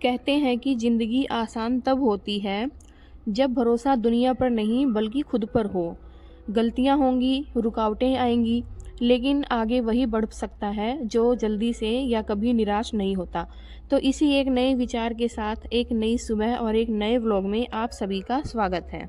कहते हैं कि ज़िंदगी आसान तब होती है जब भरोसा दुनिया पर नहीं बल्कि खुद पर हो। गलतियाँ होंगी, रुकावटें आएंगी, लेकिन आगे वही बढ़ सकता है जो जल्दी से या कभी निराश नहीं होता। तो इसी एक नए विचार के साथ एक नई सुबह और एक नए व्लॉग में आप सभी का स्वागत है।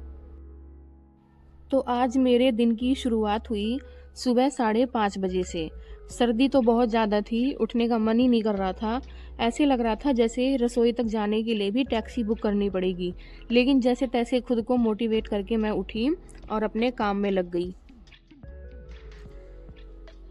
तो आज मेरे दिन की शुरुआत हुई सुबह 5:30 बजे से। सर्दी तो बहुत ज़्यादा थी, उठने का मन ही नहीं कर रहा था। ऐसे लग रहा था जैसे रसोई तक जाने के लिए भी टैक्सी बुक करनी पड़ेगी। लेकिन जैसे तैसे खुद को मोटिवेट करके मैं उठी और अपने काम में लग गई।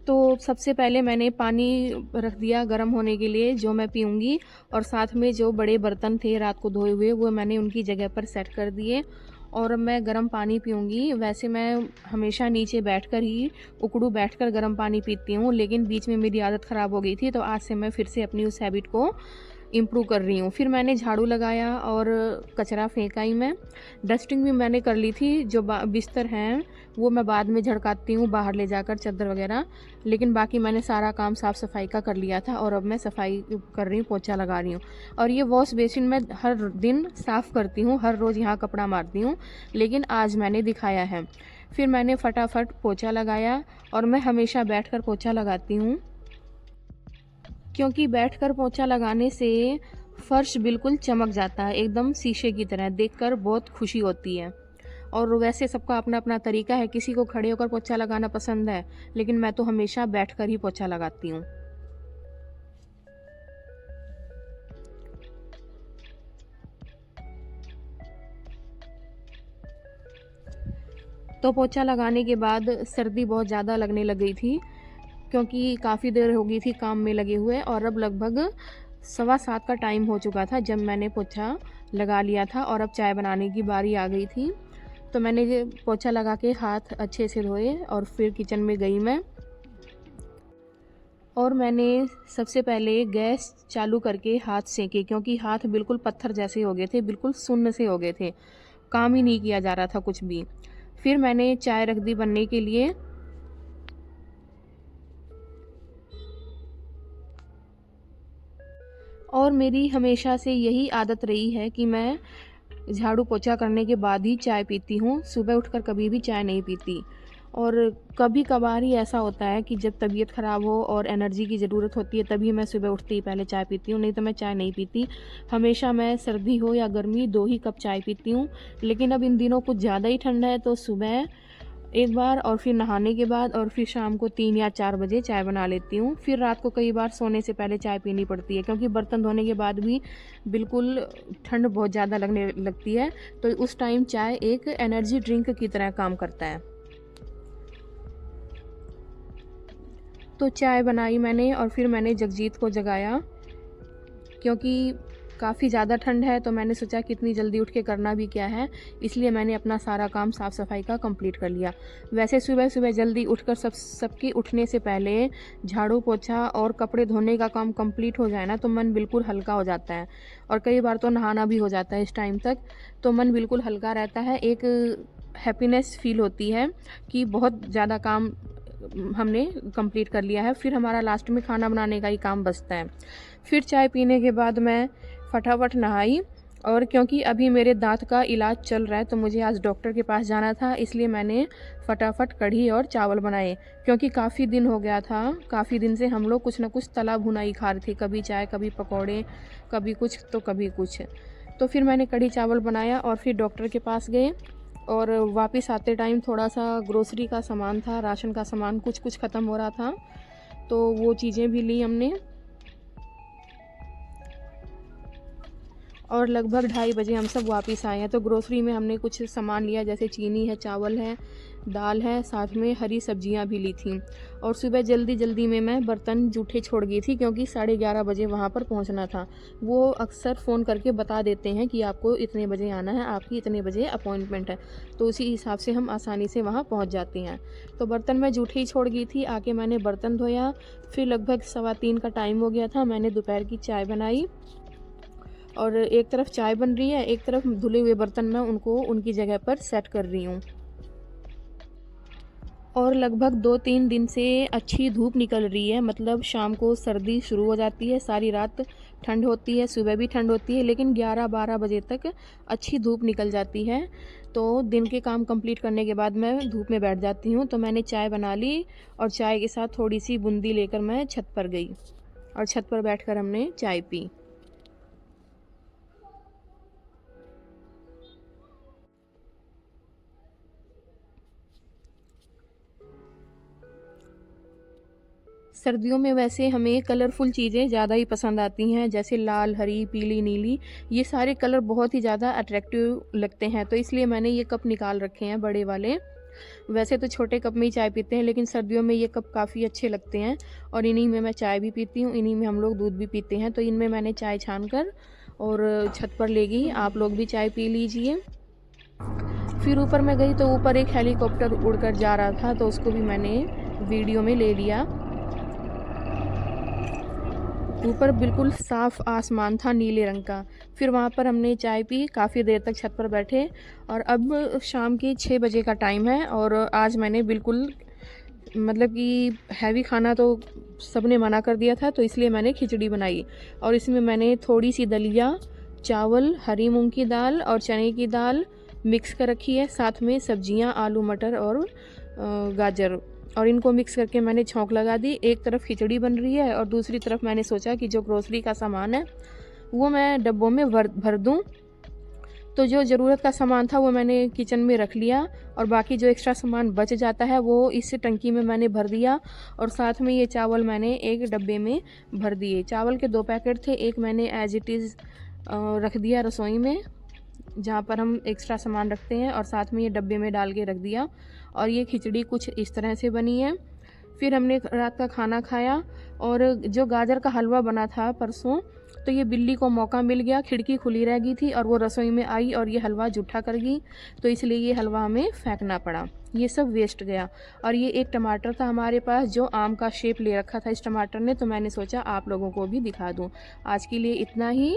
तो सबसे पहले मैंने पानी रख दिया गर्म होने के लिए, जो मैं पीऊँगी, और साथ में जो बड़े बर्तन थे रात को धोए हुए वो मैंने उनकी जगह पर सेट कर दिए। और अब मैं गर्म पानी पीऊँगी। वैसे मैं हमेशा नीचे बैठकर ही उकड़ू बैठकर गर्म पानी पीती हूँ, लेकिन बीच में मेरी आदत ख़राब हो गई थी, तो आज से मैं फिर से अपनी उस हैबिट को इम्प्रूव कर रही हूँ। फिर मैंने झाड़ू लगाया और कचरा फेंका ही मैं। डस्टिंग भी मैंने कर ली थी। जो बिस्तर हैं वो मैं बाद में झड़काती हूँ बाहर ले जाकर, चादर वगैरह। लेकिन बाकी मैंने सारा काम साफ़ सफाई का कर लिया था और अब मैं सफाई कर रही हूँ, पोछा लगा रही हूँ। और ये वॉश बेसिन मैं हर दिन साफ़ करती हूँ, हर रोज़ यहाँ कपड़ा मारती हूँ, लेकिन आज मैंने दिखाया है। फिर मैंने फटाफट पोछा लगाया और मैं हमेशा बैठकर पोछा लगाती हूँ, क्योंकि बैठकर पोंछा लगाने से फर्श बिल्कुल चमक जाता है, एकदम शीशे की तरह। देखकर बहुत खुशी होती है। और वैसे सबका अपना अपना तरीका है, किसी को खड़े होकर पोंछा लगाना पसंद है, लेकिन मैं तो हमेशा बैठकर ही पोंछा लगाती हूँ। तो पोंछा लगाने के बाद सर्दी बहुत ज़्यादा लगने लग गई थी, क्योंकि काफ़ी देर हो गई थी काम में लगे हुए। और अब लगभग 7:15 का टाइम हो चुका था जब मैंने पोछा लगा लिया था और अब चाय बनाने की बारी आ गई थी। तो मैंने ये पोछा लगा के हाथ अच्छे से धोए और फिर किचन में गई मैं। और मैंने सबसे पहले गैस चालू करके हाथ सेके, क्योंकि हाथ बिल्कुल पत्थर जैसे हो गए थे, बिल्कुल सुन्न से हो गए थे, काम ही नहीं किया जा रहा था कुछ भी। फिर मैंने चाय रख दी बनने के लिए। और मेरी हमेशा से यही आदत रही है कि मैं झाड़ू पोछा करने के बाद ही चाय पीती हूँ। सुबह उठकर कभी भी चाय नहीं पीती। और कभी कभार ही ऐसा होता है कि जब तबीयत ख़राब हो और एनर्जी की ज़रूरत होती है, तभी मैं सुबह उठते ही पहले चाय पीती हूँ, नहीं तो मैं चाय नहीं पीती। हमेशा मैं सर्दी हो या गर्मी 2 ही कप चाय पीती हूँ। लेकिन अब इन दिनों कुछ ज़्यादा ही ठंड है, तो सुबह एक बार और फिर नहाने के बाद और फिर शाम को 3 या 4 बजे चाय बना लेती हूँ। फिर रात को कई बार सोने से पहले चाय पीनी पड़ती है, क्योंकि बर्तन धोने के बाद भी बिल्कुल ठंड बहुत ज़्यादा लगने लगती है। तो उस टाइम चाय एक एनर्जी ड्रिंक की तरह काम करता है। तो चाय बनाई मैंने और फिर मैंने जगजीत को जगाया, क्योंकि काफ़ी ज़्यादा ठंड है, तो मैंने सोचा कितनी जल्दी उठ के करना भी क्या है, इसलिए मैंने अपना सारा काम साफ़ सफाई का कंप्लीट कर लिया। वैसे सुबह सुबह जल्दी उठकर सबके उठने से पहले झाड़ू पोछा और कपड़े धोने का काम कंप्लीट हो जाए ना, तो मन बिल्कुल हल्का हो जाता है। और कई बार तो नहाना भी हो जाता है इस टाइम तक, तो मन बिल्कुल हल्का रहता है। एक हैप्पीनेस फील होती है कि बहुत ज़्यादा काम हमने कंप्लीट कर लिया है। फिर हमारा लास्ट में खाना बनाने का ही काम बचता है। फिर चाय पीने के बाद मैं फटाफट नहाई। और क्योंकि अभी मेरे दांत का इलाज चल रहा है, तो मुझे आज डॉक्टर के पास जाना था, इसलिए मैंने फटाफट कढ़ी और चावल बनाए। क्योंकि काफ़ी दिन हो गया था, काफ़ी दिन से हम लोग कुछ ना कुछ तला भुना ही खा रहे थे, कभी चाय, कभी पकौड़े, कभी कुछ तो कभी कुछ। तो फिर मैंने कढ़ी चावल बनाया और फिर डॉक्टर के पास गए। और वापस आते टाइम थोड़ा सा ग्रोसरी का सामान था, राशन का सामान कुछ कुछ ख़त्म हो रहा था, तो वो चीज़ें भी ली हमने। और लगभग 2:30 बजे हम सब वापस आए हैं। तो ग्रोसरी में हमने कुछ सामान लिया, जैसे चीनी है, चावल है, दाल है, साथ में हरी सब्जियां भी ली थी। और सुबह जल्दी जल्दी में मैं बर्तन जूठे छोड़ गई थी, क्योंकि 11:30 बजे वहाँ पर पहुँचना था। वो अक्सर फ़ोन करके बता देते हैं कि आपको इतने बजे आना है, आपकी इतने बजे अपॉइंटमेंट है, तो उसी हिसाब से हम आसानी से वहाँ पहुँच जाते हैं। तो बर्तन मैं जूठे ही छोड़ गई थी। आके मैंने बर्तन धोया। फिर लगभग 2:15 का टाइम हो गया था। मैंने दोपहर की चाय बनाई, और एक तरफ चाय बन रही है, एक तरफ धुले हुए बर्तन मैं उनको उनकी जगह पर सेट कर रही हूँ। और लगभग 2-3 दिन से अच्छी धूप निकल रही है, मतलब शाम को सर्दी शुरू हो जाती है, सारी रात ठंड होती है, सुबह भी ठंड होती है, लेकिन 11-12 बजे तक अच्छी धूप निकल जाती है। तो दिन के काम कंप्लीट करने के बाद मैं धूप में बैठ जाती हूँ। तो मैंने चाय बना ली और चाय के साथ थोड़ी-सी बूंदी लेकर मैं छत पर गई और छत पर बैठकर हमने चाय पी। सर्दियों में वैसे हमें कलरफुल चीज़ें ज़्यादा ही पसंद आती हैं, जैसे लाल, हरी, पीली, नीली, ये सारे कलर बहुत ही ज़्यादा अट्रैक्टिव लगते हैं। तो इसलिए मैंने ये कप निकाल रखे हैं बड़े वाले। वैसे तो छोटे कप में ही चाय पीते हैं, लेकिन सर्दियों में ये कप काफ़ी अच्छे लगते हैं और इन्हीं में मैं चाय भी पीती हूँ, इन्हीं में हम लोग दूध भी पीते हैं। तो इनमें मैंने चाय छान कर और छत पर ले गई। आप लोग भी चाय पी लीजिए। फिर ऊपर मैं गई तो ऊपर एक हेलीकॉप्टर उड़कर जा रहा था, तो उसको भी मैंने वीडियो में ले लिया। ऊपर बिल्कुल साफ़ आसमान था नीले रंग का। फिर वहाँ पर हमने चाय पी, काफ़ी देर तक छत पर बैठे और अब शाम के 6 बजे का टाइम है और आज मैंने बिल्कुल मतलब कि हैवी खाना तो सबने मना कर दिया था, तो इसलिए मैंने खिचड़ी बनाई और इसमें मैंने थोड़ी-सी दलिया, चावल, हरी मूँग की दाल और चने की दाल मिक्स कर रखी है, साथ में सब्जियाँ, आलू, मटर और गाजर, और इनको मिक्स करके मैंने छौंक लगा दी। एक तरफ खिचड़ी बन रही है और दूसरी तरफ मैंने सोचा कि जो ग्रोसरी का सामान है वो मैं डब्बों में भर दूँ। तो जो ज़रूरत का सामान था वो मैंने किचन में रख लिया और बाकी जो एक्स्ट्रा सामान बच जाता है वो इस टंकी में मैंने भर दिया और साथ में ये चावल मैंने एक डब्बे में भर दिए। चावल के 2 पैकेट थे, एक मैंने एज़ इट इज़ रख दिया रसोई में, जहाँ पर हम एक्स्ट्रा सामान रखते हैं, और साथ में ये डब्बे में डाल के रख दिया। और ये खिचड़ी कुछ इस तरह से बनी है। फिर हमने रात का खाना खाया और जो गाजर का हलवा बना था परसों, तो ये बिल्ली को मौका मिल गया, खिड़की खुली रह गई थी और वो रसोई में आई और ये हलवा जूठा कर गई, तो इसलिए ये हलवा हमें फेंकना पड़ा, ये सब वेस्ट गया। और ये एक टमाटर था हमारे पास जो आम का शेप ले रखा था इस टमाटर ने, तो मैंने सोचा आप लोगों को भी दिखा दूँ। आज के लिए इतना ही।